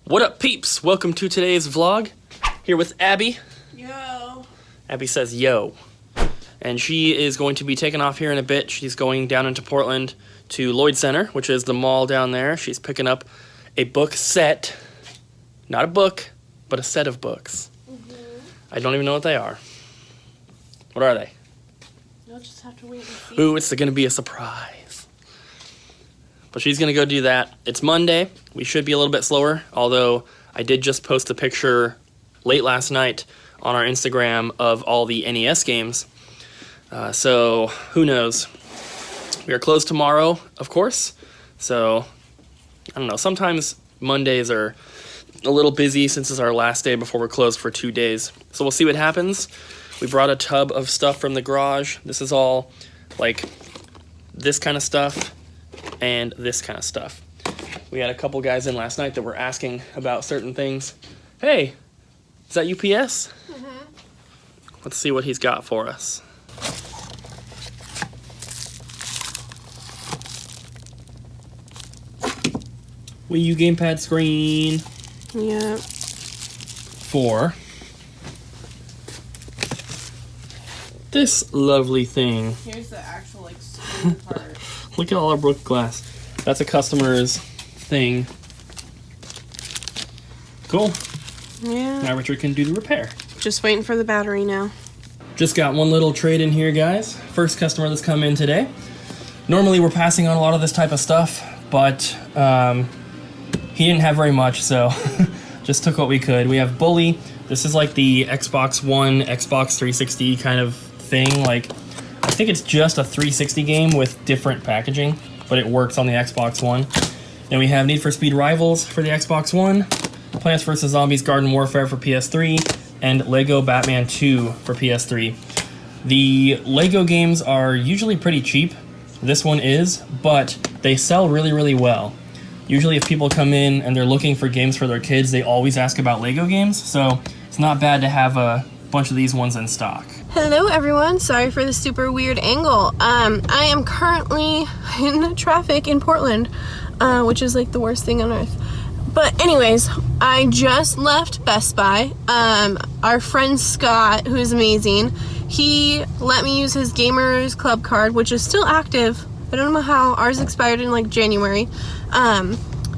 What up, peeps? Welcome to today's vlog. Here with Abby. Yo. Abby says yo. And she is going to be taking off here in a bit. She's going down into Portland to Lloyd Center, which is the mall down there. She's picking up a book set. Not a book, but a set of books. I don't even know what they are. What are they? You'll just have to wait and see. Ooh, it's going to be a surprise. But she's going to go do that. It's Monday. We should be a little bit slower, although I did just post a picture late last night on our Instagram of all the NES games. So who knows? We are closed tomorrow, of course. So, I don't know. Sometimes Mondays are a little busy since it's our last day before we're closed for 2 days. So we'll see what happens. We brought a tub of stuff from the garage. This is all like this kind of stuff and this kind of stuff. We had a couple guys in last night that were asking about certain things. Hey, is that UPS? Let's see what he's got for us. Wii U gamepad screen. Yeah. For this lovely thing. Here's the actual like screen part. Look at all our broken glass. That's a customer's thing. Cool. Yeah. Now Richard can do the repair. Just waiting for the battery now. Just got one little trade in here, guys. First customer that's come in today. Normally we're passing on a lot of this type of stuff, but he didn't have very much, so just took what we could. We have Bully. This is like the Xbox One, Xbox 360 kind of thing. Like, I think it's just a 360 game with different packaging, but it works on the Xbox One. Then we have Need for Speed Rivals for the Xbox One, Plants vs. Zombies Garden Warfare for PS3, and Lego Batman 2 for PS3. The Lego games are usually pretty cheap. This one is, but they sell really, really well. Usually if people come in and they're looking for games for their kids, they always ask about Lego games, so it's not bad to have a bunch of these ones in stock. Hello everyone, sorry for the super weird angle. I am currently in traffic in Portland, which is like the worst thing on earth. But anyways, I just left Best Buy. Our friend Scott, who's amazing, he let me use his Gamers Club card, which is still active. I don't know how, ours expired in like January,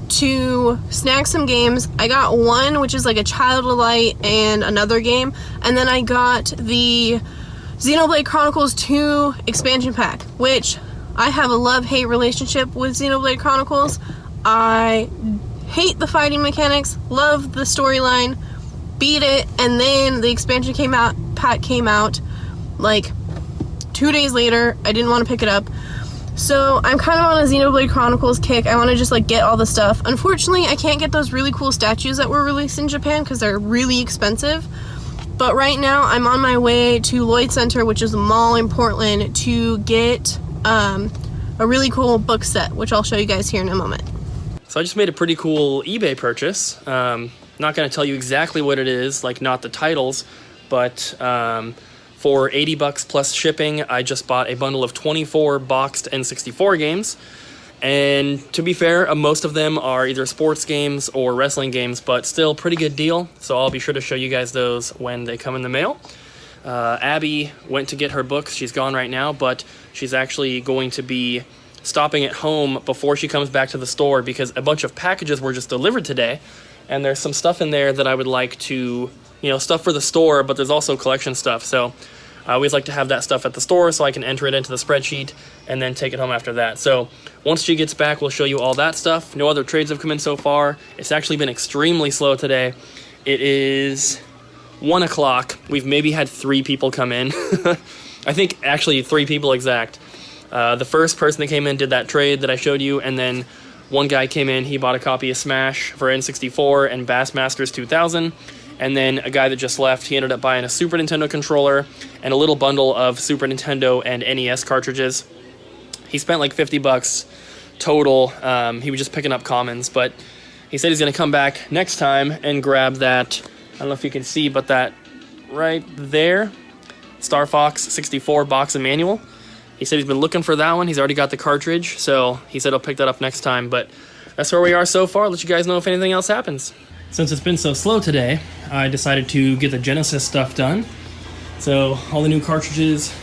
to snag some games. I got one, which is like a Child of Light and another game, and then I got the Xenoblade Chronicles 2 expansion pack, which I have a love-hate relationship with Xenoblade Chronicles. I hate the fighting mechanics, love the storyline, beat it, and then the expansion pack came out like 2 days later. I didn't want to pick it up. So I'm kind of on a Xenoblade Chronicles kick. I want to just like get all the stuff. Unfortunately, I can't get those really cool statues that were released in Japan because they're really expensive. But right now I'm on my way to Lloyd Center, which is a mall in Portland, to get a really cool book set, which I'll show you guys here in a moment. So I just made a pretty cool eBay purchase. Not going to tell you exactly what it is, like not the titles, but for $80 plus shipping, I just bought a bundle of 24 boxed N64 games. And to be fair, most of them are either sports games or wrestling games, but still pretty good deal. So I'll be sure to show you guys those when they come in the mail. Abby went to get her books. She's gone right now, but she's actually going to be stopping at home before she comes back to the store because a bunch of packages were just delivered today. And there's some stuff in there that I would like to, stuff for the store, but there's also collection stuff. So I always like to have that stuff at the store so I can enter it into the spreadsheet and then take it home after that. So once she gets back, we'll show you all that stuff. No other trades have come in so far. It's actually been extremely slow today. It is 1 o'clock. We've maybe had 3 people come in. I think actually 3 people exact. The first person that came in did that trade that I showed you, and then one guy came in, he bought a copy of Smash for N64 and Bassmasters 2000, and then a guy that just left, he ended up buying a Super Nintendo controller and a little bundle of Super Nintendo and NES cartridges. He spent like $50 total. He was just picking up commons, but he said he's going to come back next time and grab that, I don't know if you can see, but that right there, Star Fox 64 box and manual. He said he's been looking for that one. He's already got the cartridge, so he said he'll pick that up next time. But that's where we are so far. I'll let you guys know if anything else happens. since it's been so slow today, I decided to get the Genesis stuff done. So all the new cartridges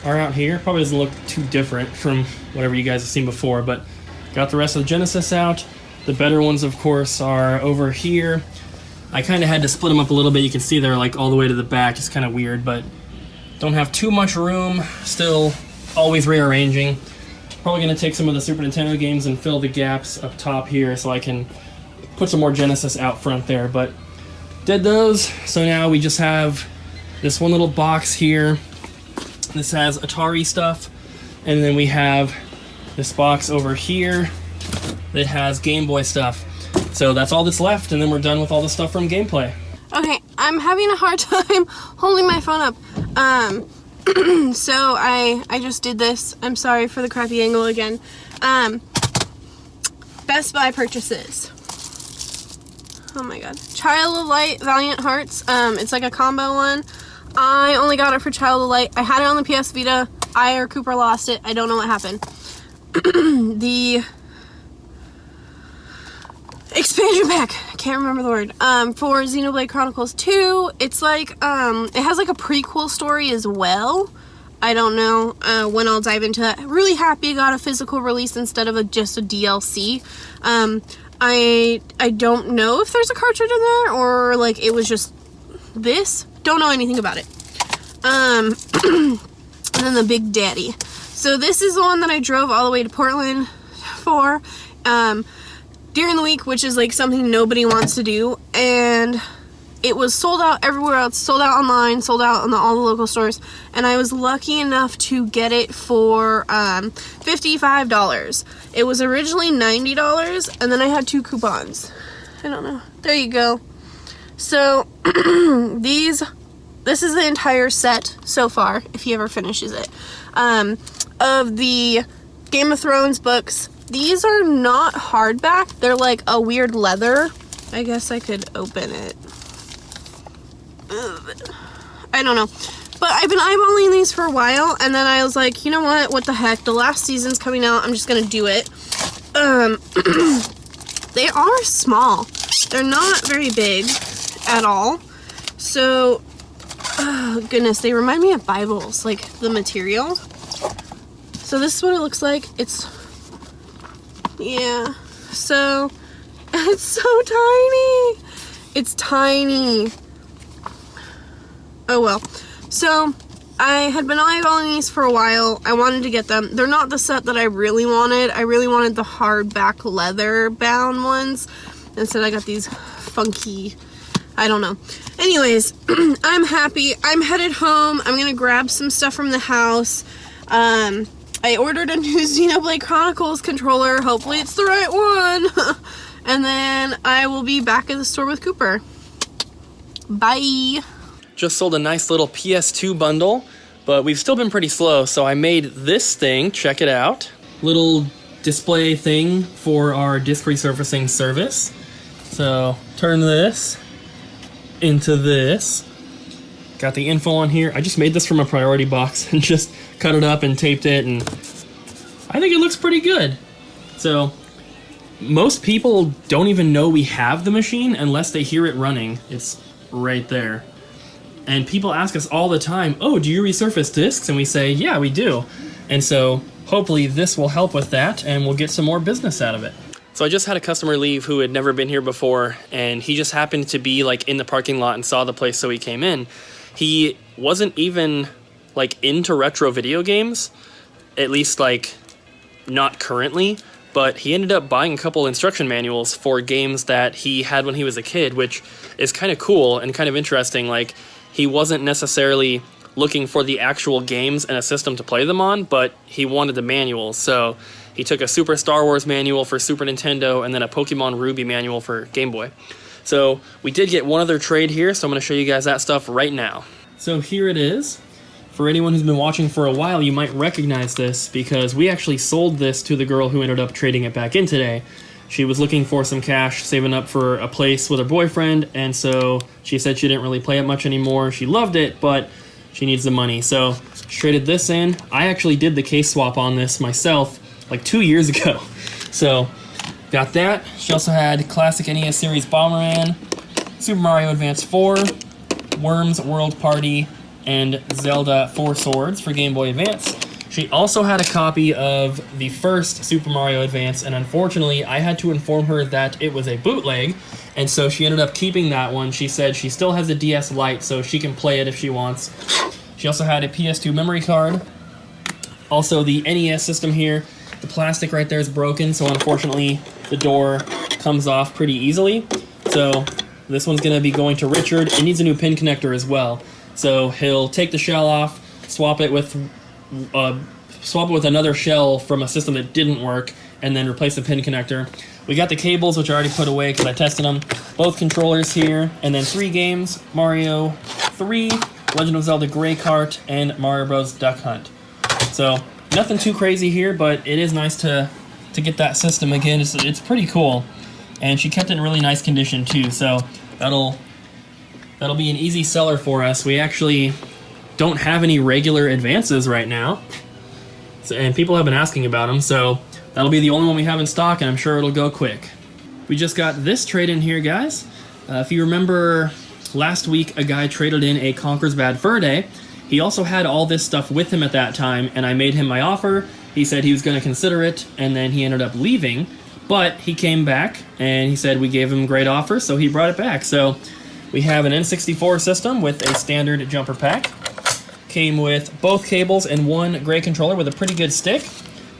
are out here. Probably doesn't look too different from whatever you guys have seen before, but got the rest of the Genesis out. The better ones, of course, are over here. I kind of had to split them up a little bit. You can see they're like all the way to the back. It's kind of weird, but don't have too much room. Still always rearranging. Probably going to take some of the Super Nintendo games and fill the gaps up top here so I can put some more Genesis out front there. But did those, so now we just have this one little box here. This has Atari stuff, and then we have this box over here that has Game Boy stuff. So that's all that's left, and then we're done with all the stuff from gameplay. Okay, I'm having a hard time holding my phone up. So I just did this. I'm sorry for the crappy angle again. Best Buy purchases. Oh my god. Child of Light, Valiant Hearts. It's like a combo one. I only got it for Child of Light. I had it on the PS Vita. I or Cooper lost it. I don't know what happened. The expansion pack, I can't remember the word, for Xenoblade Chronicles 2. It's like, it has like a prequel story as well. I don't know when I'll dive into that. Really happy I got a physical release instead of just a DLC. I don't know if there's a cartridge in there or like it was just this. Don't know anything about it. And then the Big Daddy. So this is the one that I drove all the way to Portland for during the week, which is like something nobody wants to do, and it was sold out everywhere else, sold out online, sold out in all the local stores, and I was lucky enough to get it for $55. It was originally $90, and then I had 2 coupons. I don't know. There you go. So this is the entire set so far, if he ever finishes it, of the Game of Thrones books. These are not hardback. They're like a weird leather. I guess I could open it. I don't know. But I've been eyeballing these for a while, and then I was like, you know what the heck? The last season's coming out. I'm just gonna do it. They are small. They're not very big at all. So, oh goodness, they remind me of Bibles, like the material. So this is what it looks like. Yeah, so it's so tiny. It's tiny. Oh well. So I had been eyeballing these for a while. I wanted to get them. They're not the set that I really wanted. I really wanted the hardback leather bound ones. Instead I got these funky, I don't know. Anyways, I'm happy. I'm headed home. I'm gonna grab some stuff from the house. I ordered a new Xenoblade Chronicles controller. Hopefully it's the right one. And then I will be back at the store with Cooper. Bye. Just sold a nice little PS2 bundle, but we've still been pretty slow, so I made this thing. Check it out. Little display thing for our disk resurfacing service. So turn this into this. Got the info on here. I just made this from a priority box and just cut it up and taped it, and I think it looks pretty good. So most people don't even know we have the machine unless they hear it running. It's right there. And people ask us all the time, oh, do you resurface discs? And we say, yeah, we do. And so hopefully this will help with that, and we'll get some more business out of it. So I just had a customer leave who had never been here before, and he just happened to be like in the parking lot and saw the place, so he came in. He wasn't even like into retro video games, at least like not currently, but he ended up buying a couple instruction manuals for games that he had when he was a kid, which is kind of cool and kind of interesting. Like, he wasn't necessarily looking for the actual games and a system to play them on, but he wanted the manuals. So he took a Super Star Wars manual for Super Nintendo and then a Pokemon Ruby manual for Game Boy. So we did get one other trade here, so I'm going to show you guys that stuff right now. So here it is. For anyone who's been watching for a while, you might recognize this because we actually sold this to the girl who ended up trading it back in today. She was looking for some cash, saving up for a place with her boyfriend, and so she said she didn't really play it much anymore. She loved it, but she needs the money. So she traded this in. I actually did the case swap on this myself like 2 years ago. So got that. She also had classic NES series Bomberman, Super Mario Advance 4, Worms World Party, and Zelda 4 Swords for Game Boy Advance. She also had a copy of the first Super Mario Advance, and unfortunately, I had to inform her that it was a bootleg, and so she ended up keeping that one. She said she still has a DS Lite, so she can play it if she wants. She also had a PS2 memory card. Also, the NES system here. The plastic right there is broken, so unfortunately, the door comes off pretty easily. So this one's going to be going to Richard. It needs a new pin connector as well. So he'll take the shell off, swap it with another shell from a system that didn't work, and then replace the pin connector. We got the cables, which I already put away because I tested them. Both controllers here, and then 3 games: Mario 3, Legend of Zelda Gray Kart, and Mario Bros. Duck Hunt. So nothing too crazy here, but it is nice to get that system again. It's pretty cool, and she kept it in really nice condition too. So that'll be an easy seller for us. We actually don't have any regular advances right now, and people have been asking about them, so that'll be the only one we have in stock, and I'm sure it'll go quick. We just got this trade in here, guys. If you remember last week, a guy traded in a Conker's Bad Fur Day. He also had all this stuff with him at that time, and I made him my offer. He said he was going to consider it, and then he ended up leaving, but he came back, and he said we gave him a great offer, so he brought it back. So we have an N64 system with a standard jumper pack. Came with both cables and 1 gray controller with a pretty good stick.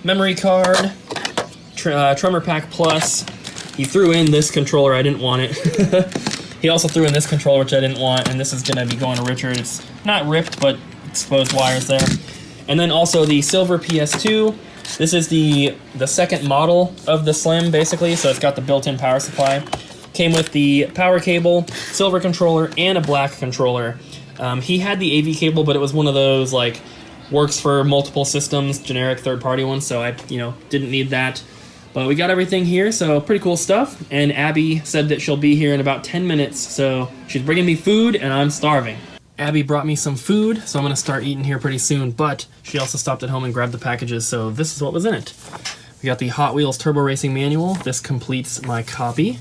Memory card, Tremor Pack Plus. He threw in this controller, I didn't want it. He also threw in this controller, which I didn't want, and this is going to be going to Richard. It's not ripped, but exposed wires there. And then also the silver PS2. This is the second model of the Slim, basically, so it's got the built-in power supply. Came with the power cable, silver controller, and a black controller. He had the AV cable, but it was one of those, like, works for multiple systems, generic third-party ones, so I, didn't need that. But we got everything here, so pretty cool stuff. And Abby said that she'll be here in about 10 minutes, so she's bringing me food, and I'm starving. Abby brought me some food, so I'm going to start eating here pretty soon, but she also stopped at home and grabbed the packages, so this is what was in it. We got the Hot Wheels Turbo Racing Manual. This completes my copy.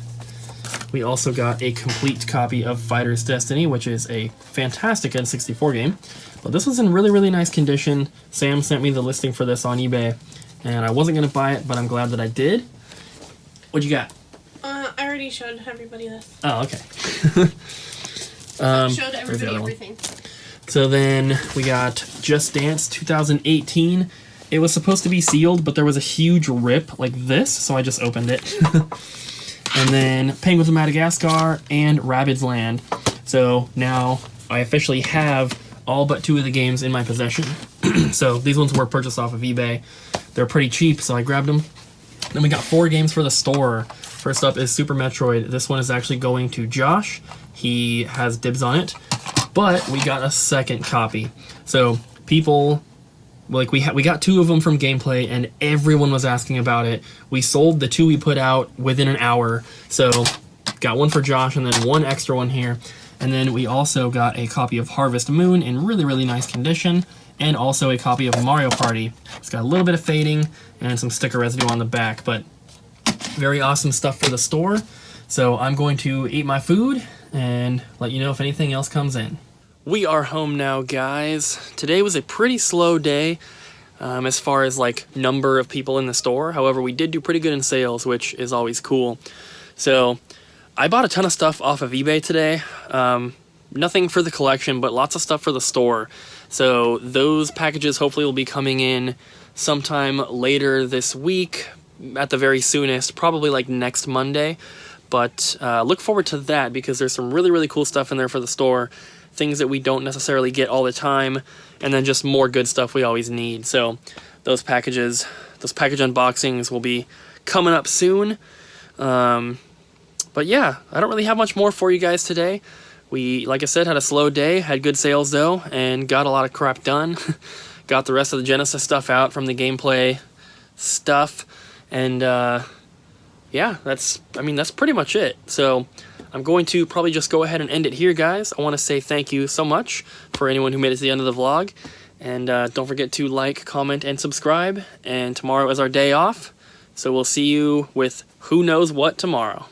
We also got a complete copy of Fighter's Destiny, which is a fantastic N64 game. But this was in really, really nice condition. Sam sent me the listing for this on eBay, and I wasn't going to buy it, but I'm glad that I did. What'd you got? I already showed everybody this. Oh, okay. Showed everybody everything. So then we got Just Dance 2018. It was supposed to be sealed, but there was a huge rip like this, so I just opened it. And then Penguins of Madagascar and Rabbids Land. So now I officially have all but 2 of the games in my possession. So these ones were purchased off of eBay. They're pretty cheap, so I grabbed them. Then we got 4 games for the store. First up is Super Metroid. This one is actually going to Josh. He has dibs on it. But we got a second copy. So people... Like, we got 2 of them from Gameplay, and everyone was asking about it. We sold the 2 we put out within an hour. So, got 1 for Josh, and then 1 extra one here. And then we also got a copy of Harvest Moon in really, really nice condition, and also a copy of Mario Party. It's got a little bit of fading and some sticker residue on the back, but very awesome stuff for the store. So, I'm going to eat my food and let you know if anything else comes in. We are home now, guys. Today was a pretty slow day as far as like number of people in the store. However, we did do pretty good in sales, which is always cool. So I bought a ton of stuff off of eBay today. Nothing for the collection, but lots of stuff for the store. So those packages hopefully will be coming in sometime later this week, at the very soonest, probably like next Monday. But look forward to that because there's some really, really cool stuff in there for the store. Things that we don't necessarily get all the time, and then just more good stuff we always need. So those package unboxings will be coming up soon. But yeah, I don't really have much more for you guys today. We, like I said, had a slow day, had good sales though, and got a lot of crap done. Got the rest of the Genesis stuff out from the Gameplay stuff, and yeah, that's pretty much it. So I'm going to probably just go ahead and end it here, guys. I want to say thank you so much for anyone who made it to the end of the vlog. And don't forget to like, comment, and subscribe. And tomorrow is our day off, so we'll see you with who knows what tomorrow.